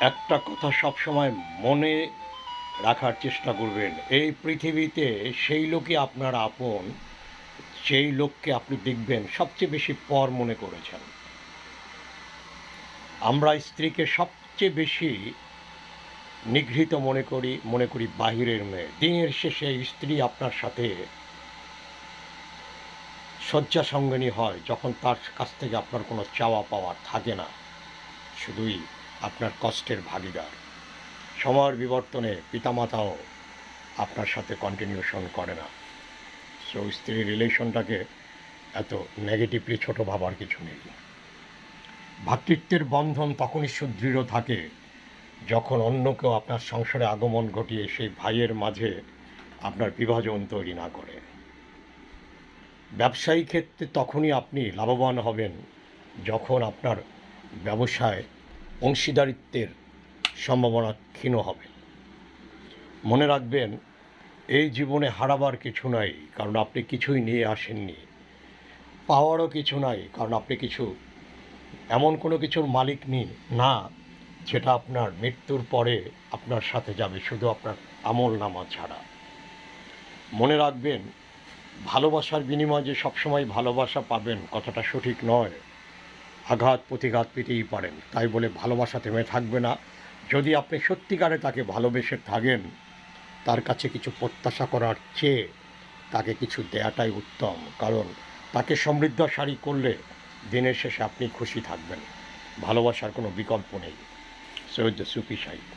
একটা কথা সবসময় মনে রাখার চেষ্টা করবেন, এই পৃথিবীতে সেই লোকই আপনার আপন, যেই লোককে আপনি দেখবেন সবচেয়ে বেশি পর মনে করেছেন। আমরা স্ত্রীকে সবচেয়ে বেশি নিগৃহীত মনে করি বাহিরের মেয়ে। দিনের শেষে স্ত্রী আপনার সাথে শয্যা সঙ্গিনী হয় যখন তার কাছ থেকে আপনার কোনো চাওয়া পাওয়া থাকে না, শুধুই আপনার কষ্টের ভাগীদার। সময়ের বিবর্তনে পিতামাতাও আপনার সাথে কন্টিনিউশন করে না। সো স্ত্রী রিলেশনটাকে এত নেগেটিভলি ছোট ভাবার কিছু নেই। ভ্রাতৃত্বের বন্ধন তখনই সুদৃঢ় থাকে যখন অন্য কেউ আপনার সংসারে আগমন ঘটিয়ে সেই ভাইয়ের মাঝে আপনার বিভাজন তৈরি না করে। ব্যবসায়ী ক্ষেত্রে তখনই আপনি লাভবান হবেন যখন আপনার ব্যবসায় অংশীদারিত্বের সম্ভাবনা ক্ষীণ হবে। মনে রাখবেন, এই জীবনে হারাবার কিছু নাই, কারণ আপনি কিছুই নিয়ে আসেননি। পাওয়ারও কিছু নাই, কারণ আপনি কিছু এমন কোনো কিছুর মালিক না যেটা আপনার মৃত্যুর পরে আপনার সাথে যাবে, শুধু আপনার আমলনামা ছাড়া। মনে রাখবেন, ভালোবাসার বিনিময়ে যে সবসময় ভালোবাসা পাবেন কথাটা সঠিক নয়। আঘাত প্রতিঘাত পেতেই পারেন, তাই বলে ভালোবাসা থেমে থাকবে না। যদি আপনি সত্যিকারে তাকে ভালোবেসে থাকেন, তার কাছে কিছু প্রত্যাশা করার চেয়ে তাকে কিছু দেয়াটাই উত্তম, কারণ তাকে সমৃদ্ধশালী করলে দিনের শেষে আপনি খুশি থাকবেন। ভালোবাসার কোনো বিকল্প নেই। সৈয়দ সুফি সাহিব।